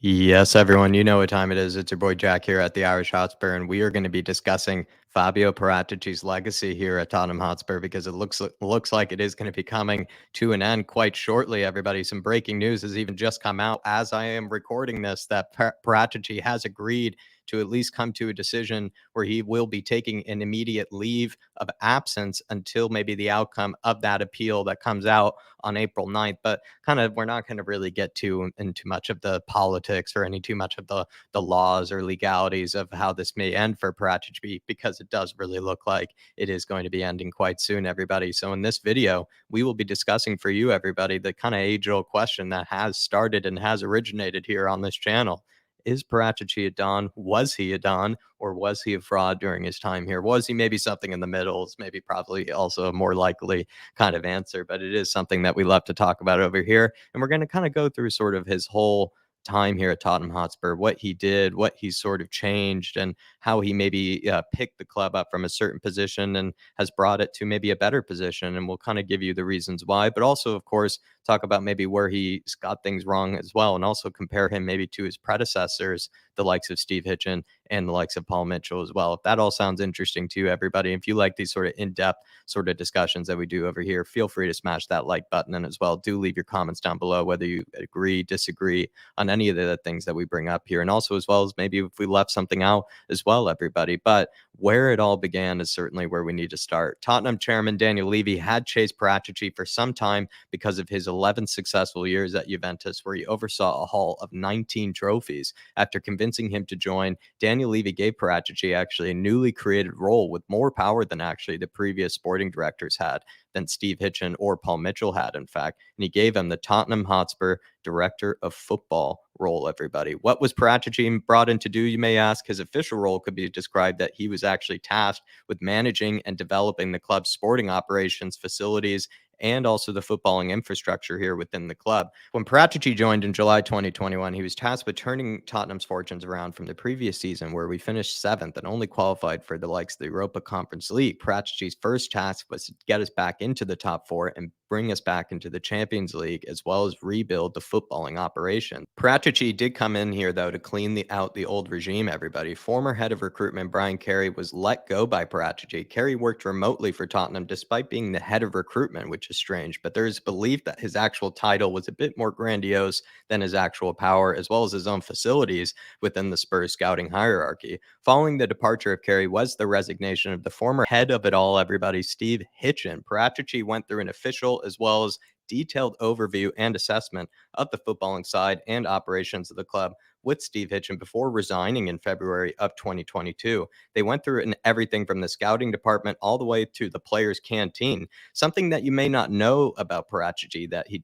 Yes, everyone, you know what time it is. It's your boy Jack here at the Irish Hotspur, and we are going to be discussing Fabio Paratici's legacy here at Tottenham Hotspur because it looks like it is going to be coming to an end quite shortly. Everybody, some breaking news has even just come out as I am recording this that Paratici has agreed to at least come to a decision where he will be taking an immediate leave of absence until maybe the outcome of that appeal that comes out on April 9th. But kind of we're not going to really get too into much of the politics or any too much of the laws or legalities of how this may end for Paratici because it does really look like it is going to be ending quite soon, everybody. So in this video, we will be discussing for you, everybody, the kind of age-old question that has started and has originated here on this channel. Is Paratici a Don? Was he a Don? Or was he a fraud during his time here? Was he maybe something in the middle? It's maybe probably also a more likely kind of answer, but it is something that we love to talk about over here. And we're going to kind of go through sort of his whole time here at Tottenham Hotspur, what he did, what he sort of changed, and how he maybe picked the club up from a certain position and has brought it to maybe a better position. And we'll kind of give you the reasons why, but also, of course, talk about maybe where he's got things wrong as well, and also compare him maybe to his predecessors, the likes of Steve Hitchen and the likes of Paul Mitchell as well. If that all sounds interesting to you, everybody, if you like these sort of in-depth sort of discussions that we do over here, feel free to smash that like button. And as well, do leave your comments down below, whether you agree, disagree on any of the things that we bring up here. And also, as well as maybe if we left something out as well, everybody. But where it all began is certainly where we need to start. Tottenham chairman Daniel Levy had chased Paratici for some time because of his 11 successful years at Juventus, where he oversaw a haul of 19 trophies. After convincing him to join, Daniel Levy gave Paratici actually a newly created role with more power than actually the previous sporting directors had, than Steve Hitchen or Paul Mitchell had, in fact. And he gave him the Tottenham Hotspur Director of Football role, everybody. What was Paratici brought in to do, you may ask? His official role could be described that he was actually tasked with managing and developing the club's sporting operations, facilities, and also the footballing infrastructure here within the club. When Paratici joined in July 2021, he was tasked with turning Tottenham's fortunes around from the previous season, where we finished seventh and only qualified for the likes of the Europa Conference League. Paratici's first task was to get us back into the top four and bring us back into the Champions League, as well as rebuild the footballing operation. Paratici did come in here, though, to clean out the old regime, everybody. Former head of recruitment Brian Carey was let go by Paratici. Carey worked remotely for Tottenham despite being the head of recruitment, which is strange, but there is belief that his actual title was a bit more grandiose than his actual power, as well as his own facilities within the Spurs scouting hierarchy. Following the departure of Carey was the resignation of the former head of it all, everybody, Steve Hitchen. Paratici went through an official as well as detailed overview and assessment of the footballing side and operations of the club with Steve Hitchen before resigning in February of 2022. They went through it in everything from the scouting department all the way to the players' canteen. Something that you may not know about Paratici that he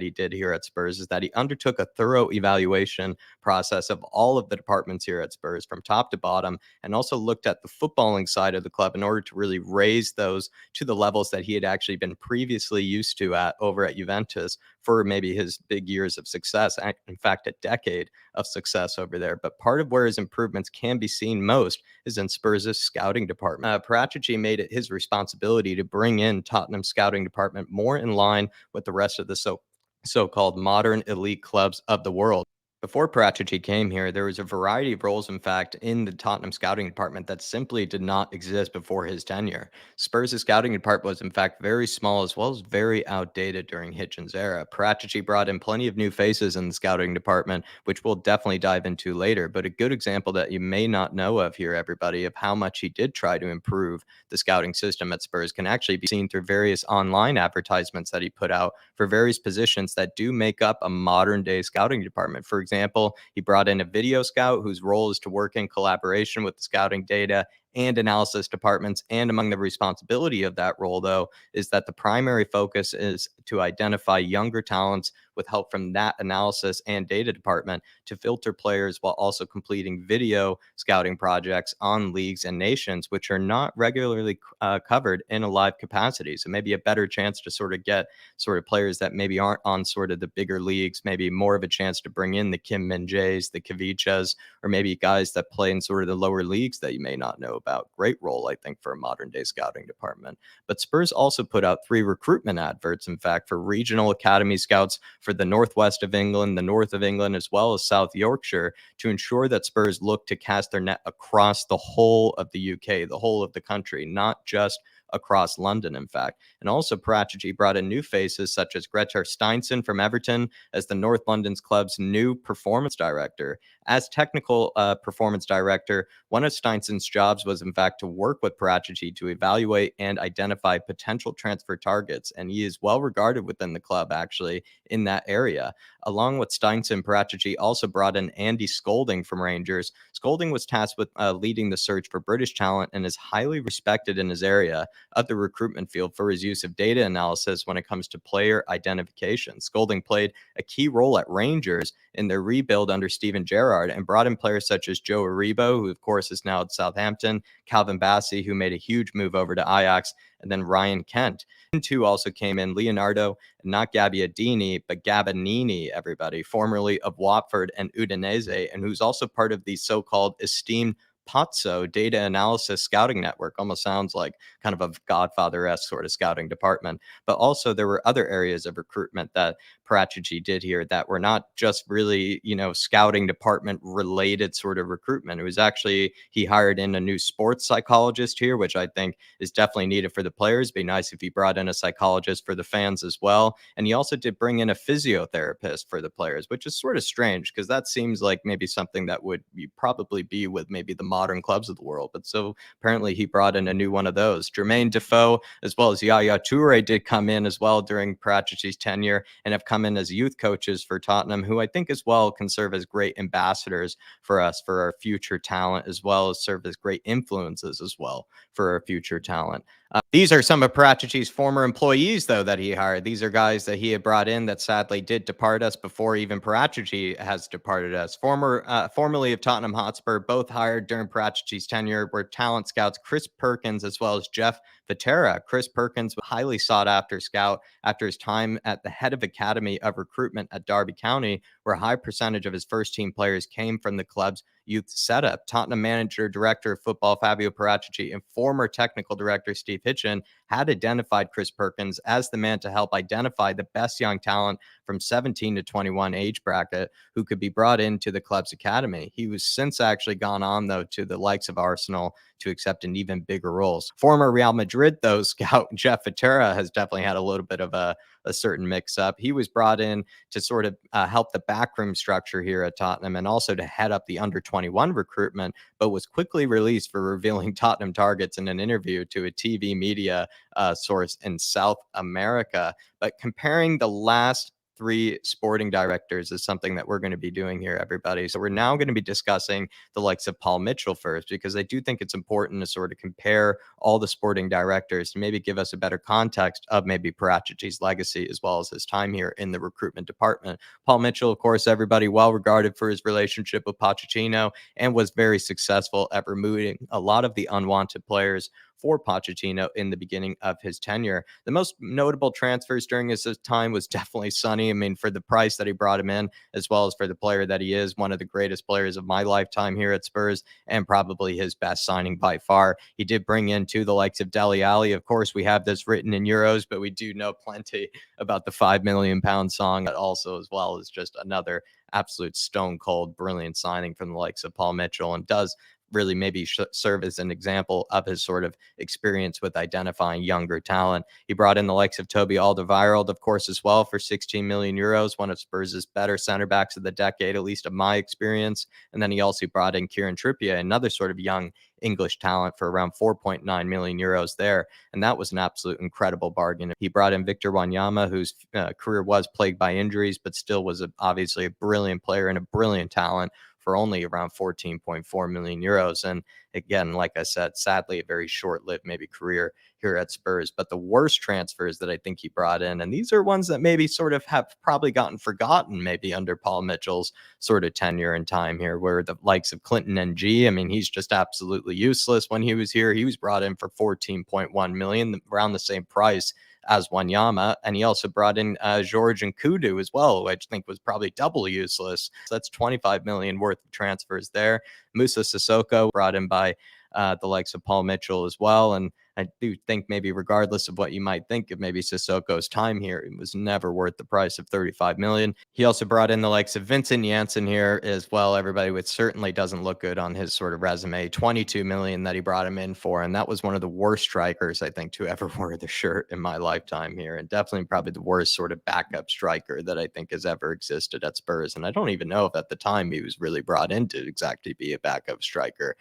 did here at Spurs is that he undertook a thorough evaluation process of all of the departments here at Spurs from top to bottom, and also looked at the footballing side of the club in order to really raise those to the levels that he had actually been previously used to at over at Juventus for maybe his big years of success. In fact, a decade of success over there. But part of where his improvements can be seen most is in Spurs' scouting department. Paratici made it his responsibility to bring in Tottenham's scouting department more in line with the rest of the so-called modern elite clubs of the world. Before Paratici came here, there was a variety of roles, in fact, in the Tottenham scouting department that simply did not exist before his tenure. Spurs' scouting department was, in fact, very small as well as very outdated during Hitchen's era. Paratici brought in plenty of new faces in the scouting department, which we'll definitely dive into later. But a good example that you may not know of here, everybody, of how much he did try to improve the scouting system at Spurs can actually be seen through various online advertisements that he put out for various positions that do make up a modern day scouting department. For example, he brought in a video scout whose role is to work in collaboration with the scouting data and analysis departments. And among the responsibility of that role, though, is that the primary focus is to identify younger talents with help from that analysis and data department to filter players, while also completing video scouting projects on leagues and nations, which are not regularly covered in a live capacity. So maybe a better chance to sort of get sort of players that maybe aren't on sort of the bigger leagues, maybe more of a chance to bring in the Kim Min-jaes, the Kavichas, or maybe guys that play in sort of the lower leagues that you may not know about. Great role, I think, for a modern day scouting department. But Spurs also put out 3 recruitment adverts, in fact, for regional academy scouts for the northwest of England, the north of England, as well as South Yorkshire, to ensure that Spurs look to cast their net across the whole of the UK, the whole of the country, not just across London, in fact. And also, Paratici brought in new faces such as Greta Steinson from Everton as the North London's club's new performance director. As technical performance director, one of Steinson's jobs was, in fact, to work with Paratici to evaluate and identify potential transfer targets. And he is well regarded within the club, actually, in that area. Along with Steinson, Paratici also brought in Andy Scolding from Rangers. Scolding was tasked with leading the search for British talent and is highly respected in his area of the recruitment field for his use of data analysis when it comes to player identification. Scolding played a key role at Rangers in their rebuild under Steven Gerrard and brought in players such as Joe Aribo, who of course is now at Southampton, Calvin Bassey, who made a huge move over to Ajax, and then Ryan Kent. And two also came in, Leonardo, not Gabbiadini, but Gabbanini, everybody, formerly of Watford and Udinese, and who's also part of the so-called esteemed Pozzo data analysis scouting network. Almost sounds like kind of a Godfather-esque sort of scouting department. But also there were other areas of recruitment that Paratici did here that were not just really, scouting department related sort of recruitment. It was actually, he hired in a new sports psychologist here, which I think is definitely needed for the players. Be nice if he brought in a psychologist for the fans as well. And he also did bring in a physiotherapist for the players, which is sort of strange because that seems like maybe something that would probably be with maybe the modern clubs of the world. But so apparently he brought in a new one of those. Jermaine Defoe, as well as Yaya Toure, did come in as well during Paratici's tenure and have come in as youth coaches for Tottenham, who I think as well can serve as great ambassadors for us, for our future talent, as well as serve as great influences as well for our future talent. These are some of Paratici's former employees, though, that he hired. These are guys that he had brought in that sadly did depart us before even Paratici has departed us. Formerly of Tottenham Hotspur, both hired during Paratici's tenure were talent scouts Chris Perkins as well as Jeff Vitera. Chris Perkins was a highly sought after scout after his time at the head of academy of recruitment at Derby County, where a high percentage of his first team players came from the club's youth setup. Tottenham manager, director of football Fabio Paratici, and former technical director Steve Hitchen had identified Chris Perkins as the man to help identify the best young talent from 17 to 21 age bracket who could be brought into the club's academy. He was since actually gone on, though, to the likes of Arsenal to accept an even bigger roles. Former Real Madrid, though, scout Jeff Vitera has definitely had a little bit of a certain mix up. He was brought in to sort of help the backroom structure here at Tottenham and also to head up the under 21 recruitment, but was quickly released for revealing Tottenham targets in an interview to a TV media source in South America. But comparing the last 3 sporting directors is something that we're going to be doing here, everybody. So we're now going to be discussing the likes of Paul Mitchell first, because I do think it's important to sort of compare all the sporting directors to maybe give us a better context of maybe Paratici's legacy as well as his time here in the recruitment department. Paul Mitchell, of course, everybody well regarded for his relationship with Pochettino and was very successful at removing a lot of the unwanted players for Pochettino in the beginning of his tenure. The most notable transfers during his time was definitely Sonny. I mean, for the price that he brought him in, as well as for the player that he is, one of the greatest players of my lifetime here at Spurs, and probably his best signing by far. He did bring in, too, the likes of Dele Alli. Of course, we have this written in euros, but we do know plenty about the £5 million song that also, as well, is just another absolute stone cold, brilliant signing from the likes of Paul Mitchell, and does really maybe serve as an example of his sort of experience with identifying younger talent. He brought in the likes of Toby Alderweireld, of course, as well, for 16 million euros, one of Spurs' better center backs of the decade, at least of my experience. And then he also brought in Kieran Trippier, another sort of young English talent, for around 4.9 million euros there. And that was an absolute incredible bargain. He brought in Victor Wanyama, whose career was plagued by injuries, but still was obviously a brilliant player and a brilliant talent, for only around 14.4 million euros. And again, like I said, sadly, a very short-lived maybe career here at Spurs. But the worst transfers that I think he brought in, and these are ones that maybe sort of have probably gotten forgotten maybe under Paul Mitchell's sort of tenure and time here, where the likes of Clinton NG, I mean, he's just absolutely useless when he was here. He was brought in for 14.1 million, around the same price as Wanyama, and he also brought in George and Kudu as well, which I think was probably double useless. So that's 25 million worth of transfers there. Musa Sissoko, brought in by the likes of Paul Mitchell as well. And I do think maybe regardless of what you might think of maybe Sissoko's time here, it was never worth the price of 35 million. He also brought in the likes of Vincent Janssen here as well. Everybody, which certainly doesn't look good on his sort of resume. 22 million that he brought him in for, and that was one of the worst strikers I think to ever wear the shirt in my lifetime here, and definitely probably the worst sort of backup striker that I think has ever existed at Spurs. And I don't even know if at the time he was really brought in to exactly be a backup striker.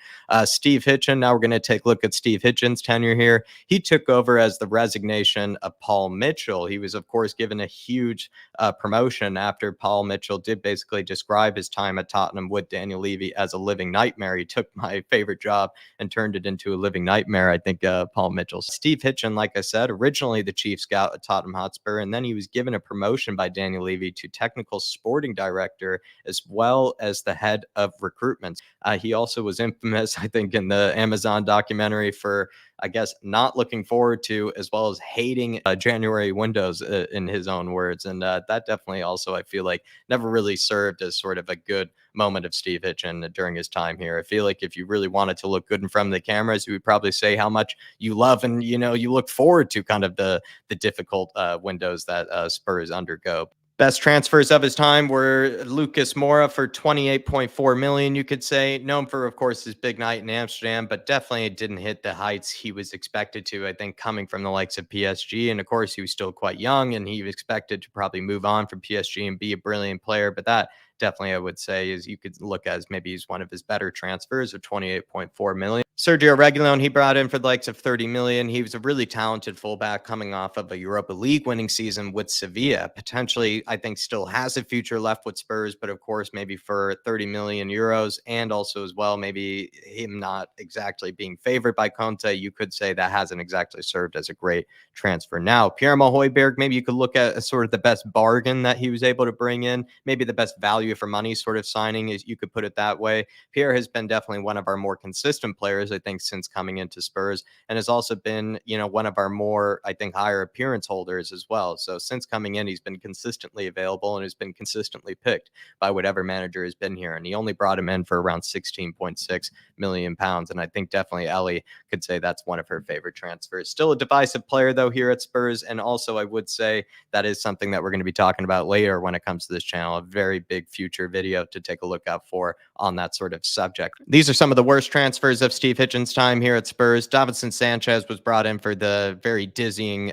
Steve Hitchen. Now we're going to take a look at Steve Hitchen's tenure here. He took over as the resignation of Paul Mitchell. He was, of course, given a huge promotion after Paul Mitchell did basically describe his time at Tottenham with Daniel Levy as a living nightmare. He took my favorite job and turned it into a living nightmare, I think, Paul Mitchell. Steve Hitchen, like I said, originally the chief scout at Tottenham Hotspur, and then he was given a promotion by Daniel Levy to technical sporting director as well as the head of recruitment. He also was infamous, I think, in the Amazon documentary for, I guess, not looking forward to as well as hating January windows, in his own words. And that definitely also, I feel like, never really served as sort of a good moment of Steve Hitchen during his time here. I feel like if you really wanted to look good in front of the cameras, you would probably say how much you love and, you look forward to kind of the difficult windows that Spurs undergo. Best transfers of his time were Lucas Moura for 28.4 million, you could say. Known for, of course, his big night in Amsterdam, but definitely didn't hit the heights he was expected to, I think, coming from the likes of PSG. And of course, he was still quite young and he was expected to probably move on from PSG and be a brilliant player. But that definitely, I would say, is you could look as maybe he's one of his better transfers of 28.4 million. Sergio Reguilon, he brought in for the likes of 30 million. He was a really talented fullback coming off of a Europa League winning season with Sevilla. Potentially, I think, still has a future left with Spurs, but of course, maybe for 30 million euros, and also as well, maybe him not exactly being favored by Conte, you could say that hasn't exactly served as a great transfer. Now, Pierre Højbjerg, maybe you could look at as sort of the best bargain that he was able to bring in, maybe the best value for money sort of signing, is you could put it that way. Pierre has been definitely one of our more consistent players, I think, since coming into Spurs, and has also been, one of our more, I think, higher appearance holders as well. So since coming in, he's been consistently available and has been consistently picked by whatever manager has been here. And he only brought him in for around 16.6 million pounds. And I think definitely Ellie could say that's one of her favorite transfers. Still a divisive player, though, here at Spurs. And also, I would say that is something that we're going to be talking about later when it comes to this channel. A very big future video to take a look out for on that sort of subject. These are some of the worst transfers of Steve Hitchen's time here at Spurs. Davinson Sanchez was brought in for the very dizzying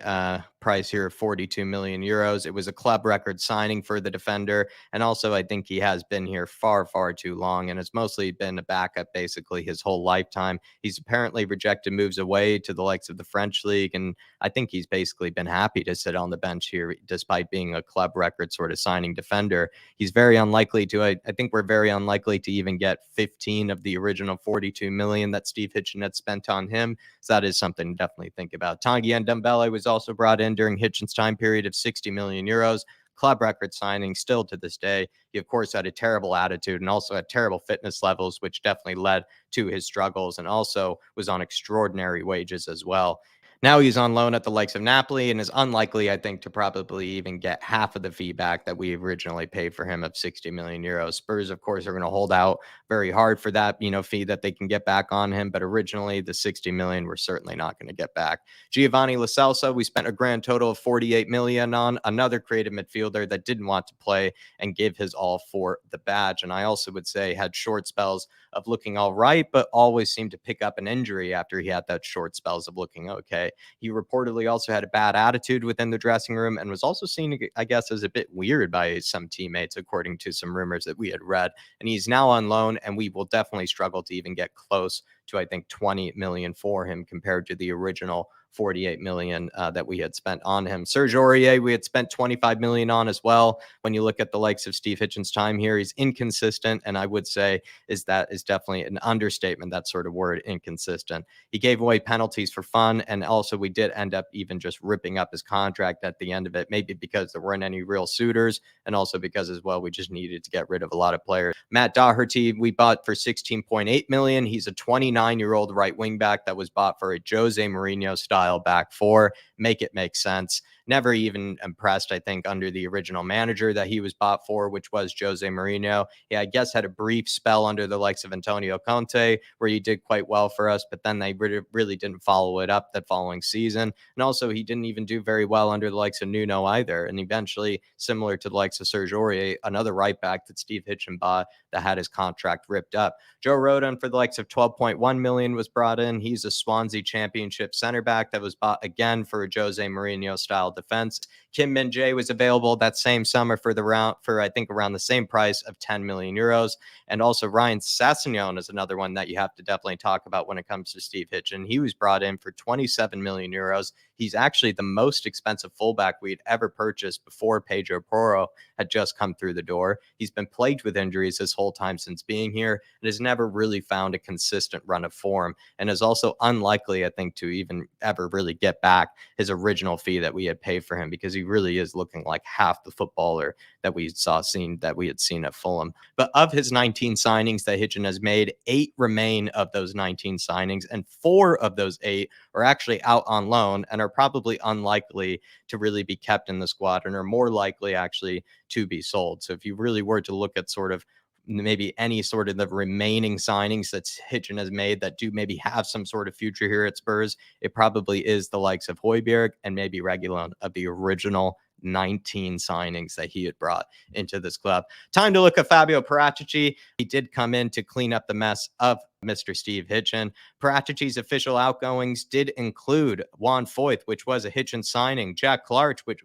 price here of 42 million euros. It was a club record signing for the defender. And also, I think he has been here far, far too long and has mostly been a backup basically his whole lifetime. He's apparently rejected moves away to the likes of the French league. And I think he's basically been happy to sit on the bench here, despite being a club record sort of signing defender. He's very unlikely to, I think we're very unlikely to even get 15 of the original 42 million that Steve Hitchen had spent on him. So that is something to definitely think about. Tanguy Ndombele was also brought in during Hitchen's time period of 60 million euros. Club record signing still to this day. He, of course, had a terrible attitude and also had terrible fitness levels, which definitely led to his struggles, and also was on extraordinary wages as well. Now he's on loan at the likes of Napoli and is unlikely, I think, to probably even get half of the fee back that we originally paid for him of 60 million euros. Spurs, of course, are going to hold out very hard for that, fee that they can get back on him. But originally, the 60 million we're certainly not going to get back. Giovanni Lo Celso, we spent a grand total of 48 million on, another creative midfielder that didn't want to play and give his all for the badge. And I also would say had short spells of looking all right, but always seemed to pick up an injury after he had that short spells of looking okay. He reportedly also had a bad attitude within the dressing room and was also seen, I guess, as a bit weird by some teammates, according to some rumors that we had read. And he's now on loan, and we will definitely struggle to even get close to, I think, 20 million for him compared to the original 48 million that we had spent on him. Serge Aurier, we had spent 25 million on as well. When you look at the likes of Steve Hitchen's time here, he's inconsistent, and I would say is definitely an understatement, that sort of word, inconsistent. He gave away penalties for fun, and also we did end up even just ripping up his contract at the end of it, maybe because there weren't any real suitors, and also because as well we just needed to get rid of a lot of players. Matt Doherty, we bought for 16.8 million. He's a 29-year-old right wing back that was bought for a Jose Mourinho style back four. make it make sense. Never even impressed, I think, under the original manager that he was bought for, which was Jose Mourinho. Yeah, I guess had a brief spell under the likes of Antonio Conte where he did quite well for us, but then they really didn't follow it up that following season. And also, he didn't even do very well under the likes of Nuno either. And eventually, similar to the likes of Serge Aurier, another right back that Steve Hitchen bought that had his contract ripped up. Joe Rodon for the likes of 12.1 million was brought in. He's a Swansea Championship center back that was bought again for a Jose Mourinho style defense. Kim Min-jae was available that same summer for I think around the same price of 10 million euros. And also Ryan Sessegnon is another one that you have to definitely talk about when it comes to Steve Hitchen. He was brought in for 27 million euros. He's actually the most expensive fullback we'd ever purchased before Pedro Porro had just come through the door. He's been plagued with injuries this whole time since being here and has never really found a consistent run of form, and is also unlikely, I think, to even ever really get back his original fee that we had paid for him, because he really is looking like half the footballer that we had seen at Fulham. But of his 19 signings that Hitchen has made, 8 remain of those 19 signings, and 4 of those 8 are actually out on loan and are probably unlikely to really be kept in the squad and are more likely actually to be sold. So if you really were to look at sort of maybe any sort of the remaining signings that Hitchen has made that do maybe have some sort of future here at Spurs, it probably is the likes of Højbjerg and maybe Reguilon of the original 19 signings that he had brought into this club. Time to look at Fabio Paratici. He did come in to clean up the mess of Mr. Steve Hitchen. Paratici's official outgoings did include Juan Foyth, which was a Hitchen signing, Jack Clark, which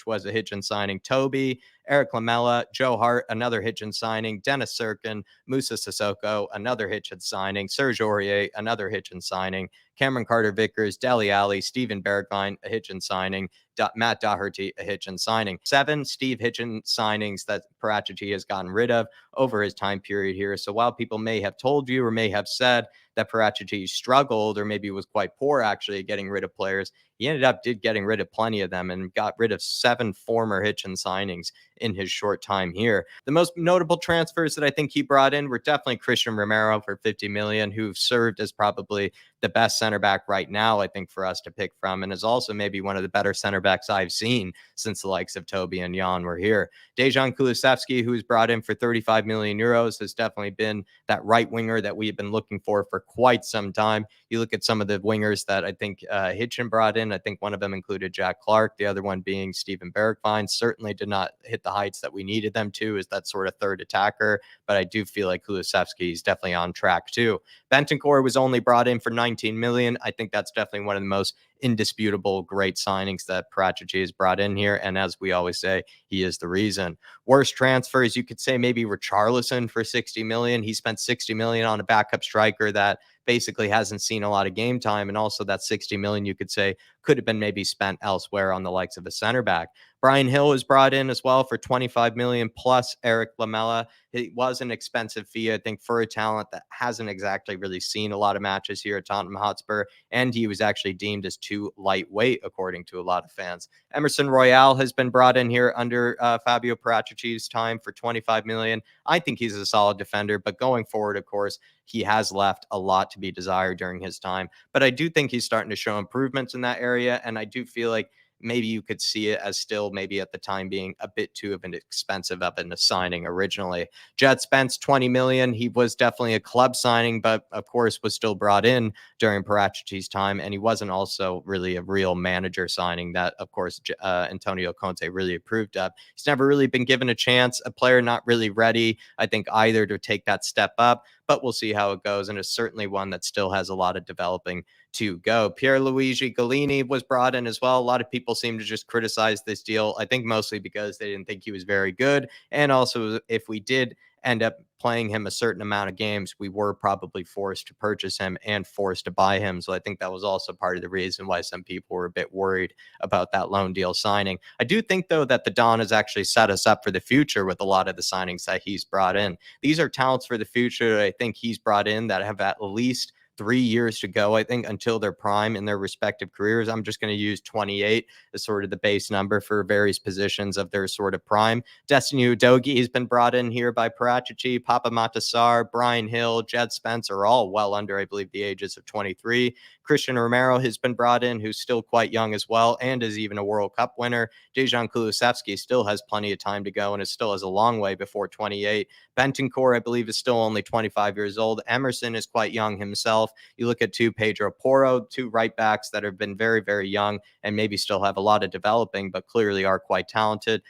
was a Hitchen signing, Toby, Eric Lamela, Joe Hart, another Hitchen signing, Dennis Sirkin, Musa Sissoko, another Hitchen signing, Serge Aurier, another Hitchen signing, Cameron Carter-Vickers, Dele Alli, Steven Bergwijn, a Hitchen signing, Matt Doherty, a Hitchen signing. 7 Steve Hitchen signings that Paratici has gotten rid of over his time period here. So while people may have told you or may have said that Paratici struggled or maybe was quite poor actually at getting rid of players, he ended up getting rid of plenty of them and got rid of 7 former Hitchen signings in his short time here. The most notable transfers that I think he brought in were definitely Christian Romero for 50 million, who served as probably the best center back right now, I think, for us to pick from, and is also maybe one of the better center backs I've seen since the likes of Toby and Jan were here. Dejan Kulusevski, who was brought in for 35 million euros, has definitely been that right winger that we've been looking for quite some time. You look at some of the wingers that I think Hitchen brought in. I think one of them included Jack Clark, the other one being Steven Bergwijn. Certainly did not hit the heights that we needed them to as that sort of third attacker, but I do feel like Kulusevski is definitely on track too. Bentancur was only brought in for 19 million. I think that's definitely one of the most indisputable great signings that Paratici has brought in here, and as we always say, he is the reason. Worst transfers, you could say maybe Richarlison for 60 million. He spent 60 million on a backup striker that basically hasn't seen a lot of game time, and also that 60 million you could say could have been maybe spent elsewhere on the likes of a center back. Brian Hill was brought in as well for 25 million plus Eric Lamela. It was an expensive fee, I think, for a talent that hasn't exactly really seen a lot of matches here at Tottenham Hotspur, and he was actually deemed as too lightweight, according to a lot of fans. Emerson Royale has been brought in here under Fabio Paratici's time for 25 million. I think he's a solid defender, but going forward, of course, he has left a lot to be desired during his time. But I do think he's starting to show improvements in that area, and I do feel like maybe you could see it as still maybe at the time being a bit too of an expensive of an signing originally. Jed Spence, 20 million. He was definitely a club signing, but of course was still brought in during Paratici's time, and he wasn't also really a real manager signing that, of course, Antonio Conte really approved of. He's never really been given a chance, a player not really ready, I think, either to take that step up, but we'll see how it goes, and it's certainly one that still has a lot of developing to go. Pierluigi Golini was brought in as well. A lot of people seem to just criticize this deal, I think mostly because they didn't think he was very good, and also if we did end up playing him a certain amount of games, we were probably forced to purchase him and forced to buy him. So I think that was also part of the reason why some people were a bit worried about that loan deal signing. I do think, though, that the Don has actually set us up for the future with a lot of the signings that he's brought in. These are talents for the future that I think he's brought in that have at least 3 years to go, I think, until their prime in their respective careers. I'm just going to use 28 as sort of the base number for various positions of their sort of prime. Destiny Udogie has been brought in here by Paratici, Papa Matasar, Brian Hill, Jed Spence are all well under, I believe, the ages of 23. Christian Romero has been brought in, who's still quite young as well, and is even a World Cup winner. Dejan Kulusevski still has plenty of time to go and is still has a long way before 28. Bentancur, I believe, is still only 25 years old. Emerson is quite young himself. You look at Pedro Porro, two right backs that have been very, very young and maybe still have a lot of developing, but clearly are quite talented.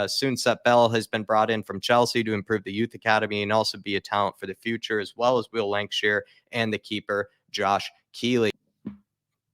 Soonset Bell has been brought in from Chelsea to improve the youth academy and also be a talent for the future, as well as Will Lancashire and the keeper, Josh Keeley.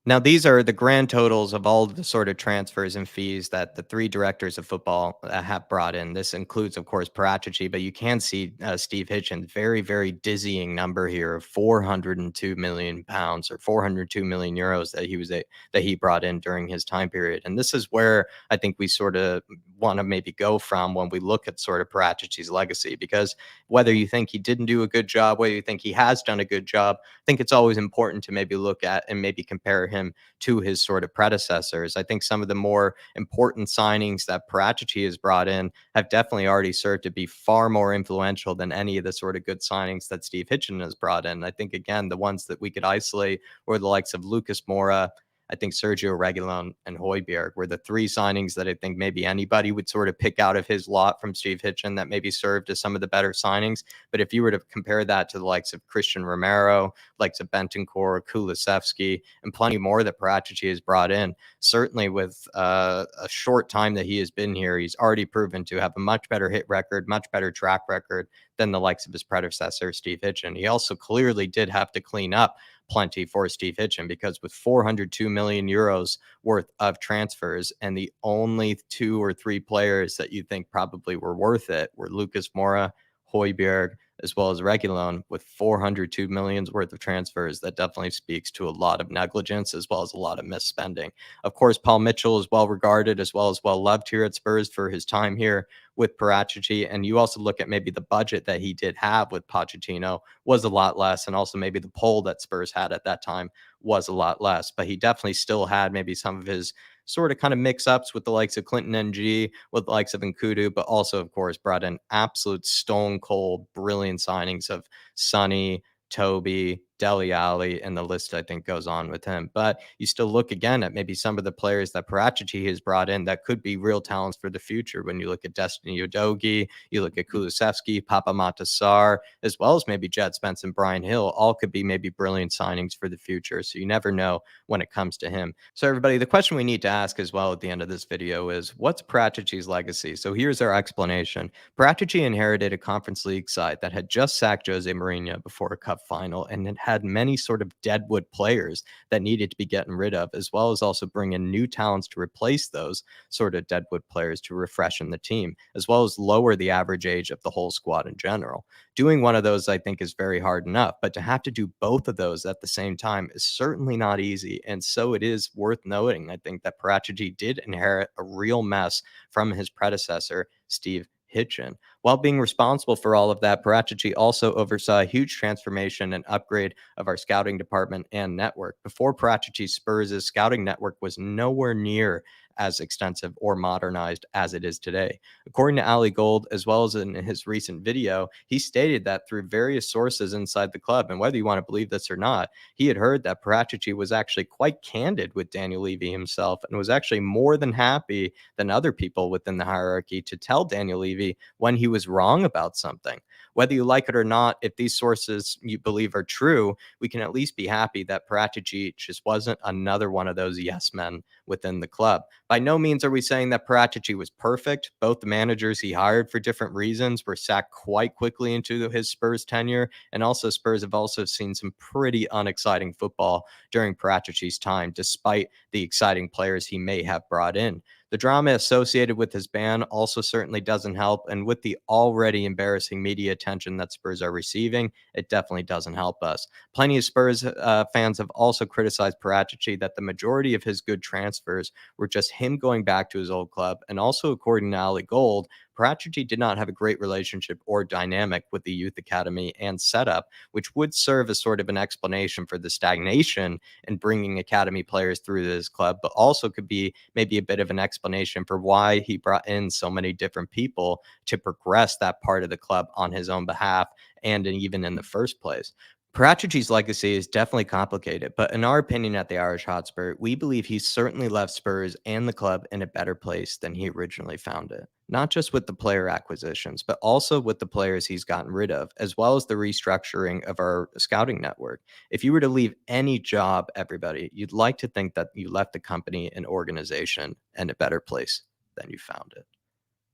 Now, these are the grand totals of all of the sort of transfers and fees that the three directors of football have brought in. This includes, of course, Paratici, but you can see Steve Hitchen's very, very dizzying number here of 402 million pounds or 402 million euros that he brought in during his time period. And this is where I think we sort of want to maybe go from when we look at sort of Paratici's legacy, because whether you think he didn't do a good job, whether you think he has done a good job, I think it's always important to maybe look at and maybe compare him to his sort of predecessors. I think some of the more important signings that Paratici has brought in have definitely already served to be far more influential than any of the sort of good signings that Steve Hitchen has brought in. I think, again, the ones that we could isolate were the likes of Lucas Moura, I think Sergio Reguilon and Højbjerg were the three signings that I think maybe anybody would sort of pick out of his lot from Steve Hitchen that maybe served as some of the better signings. But if you were to compare that to the likes of Christian Romero, likes of Bentancur, Kulusevski, and plenty more that Paratici has brought in, certainly with a short time that he has been here, he's already proven to have a much better hit record, much better track record than the likes of his predecessor, Steve Hitchen. He also clearly did have to clean up plenty for Steve Hitchen, because with 402 million euros worth of transfers, and the only two or three players that you think probably were worth it were Lucas Moura, Højbjerg, as well as Reguilon, with 402 millions worth of transfers, that definitely speaks to a lot of negligence as well as a lot of misspending. Of course, Paul Mitchell is well regarded as well as well loved here at Spurs for his time here with Paratici. And you also look at maybe the budget that he did have with Pochettino was a lot less, and also maybe the pull that Spurs had at that time was a lot less. But he definitely still had maybe some of his sort of kind of mix ups with the likes of Clinton NG, with the likes of Nkudu, but also, of course, brought in absolute stone cold, brilliant signings of Sonny, Toby, Dele Alli, and the list I think goes on with him. But you still look again at maybe some of the players that Paratici has brought in that could be real talents for the future. When you look at Destiny Udogie, you look at Kulusevski, Papa Matasar, as well as maybe Jed Spence and Brian Hill, all could be maybe brilliant signings for the future. So you never know when it comes to him. So everybody, the question we need to ask as well at the end of this video is, what's Paratici's legacy? So here's our explanation. Paratici inherited a Conference League side that had just sacked Jose Mourinho before a cup final, and it had many sort of deadwood players that needed to be getting rid of, as well as also bring in new talents to replace those sort of deadwood players to refreshen the team, as well as lower the average age of the whole squad in general. Doing one of those, I think, is very hard enough, but to have to do both of those at the same time is certainly not easy. And so it is worth noting, I think, that Paratici did inherit a real mess from his predecessor, Steve Hitchen. While being responsible for all of that, Paratici also oversaw a huge transformation and upgrade of our scouting department and network. Before Paratici, Spurs' scouting network was nowhere near as extensive or modernized as it is today. According to Ali Gold, as well as in his recent video, he stated that through various sources inside the club, and whether you want to believe this or not, he had heard that Paratici was actually quite candid with Daniel Levy himself, and was actually more than happy than other people within the hierarchy to tell Daniel Levy when he was wrong about something. Whether you like it or not, if these sources you believe are true, we can at least be happy that Paratici just wasn't another one of those yes men within the club. By no means are we saying that Paratici was perfect. Both the managers he hired for different reasons were sacked quite quickly into his Spurs tenure, and also Spurs have also seen some pretty unexciting football during Paratici's time, despite the exciting players he may have brought in. The drama associated with his ban also certainly doesn't help, and with the already embarrassing media attention that Spurs are receiving, it definitely doesn't help us. Plenty of Spurs fans have also criticized Paratici that the majority of his good transfers were just him going back to his old club, and also according to Ali Gold, Paratici did not have a great relationship or dynamic with the youth academy and setup, which would serve as sort of an explanation for the stagnation in bringing academy players through this club, but also could be maybe a bit of an explanation for why he brought in so many different people to progress that part of the club on his own behalf and even in the first place. Paratici's legacy is definitely complicated, but in our opinion at the Irish Hotspur, we believe he certainly left Spurs and the club in a better place than he originally found it. Not just with the player acquisitions, but also with the players he's gotten rid of, as well as the restructuring of our scouting network. If you were to leave any job, everybody, you'd like to think that you left the company and organization in a better place than you found it.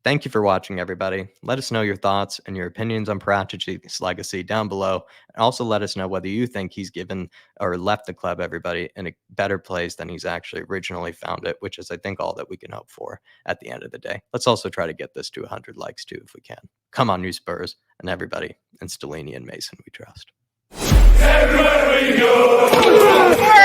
Thank you for watching, everybody. Let us know your thoughts and your opinions on Paratici's legacy down below. And also let us know whether you think he's given or left the club, everybody, in a better place than he's actually originally found it, which is, I think, all that we can hope for at the end of the day. Let's also try to get this to 100 likes, too, if we can. Come on, new Spurs, and everybody, and Stellini and Mason, we trust. Everywhere we go.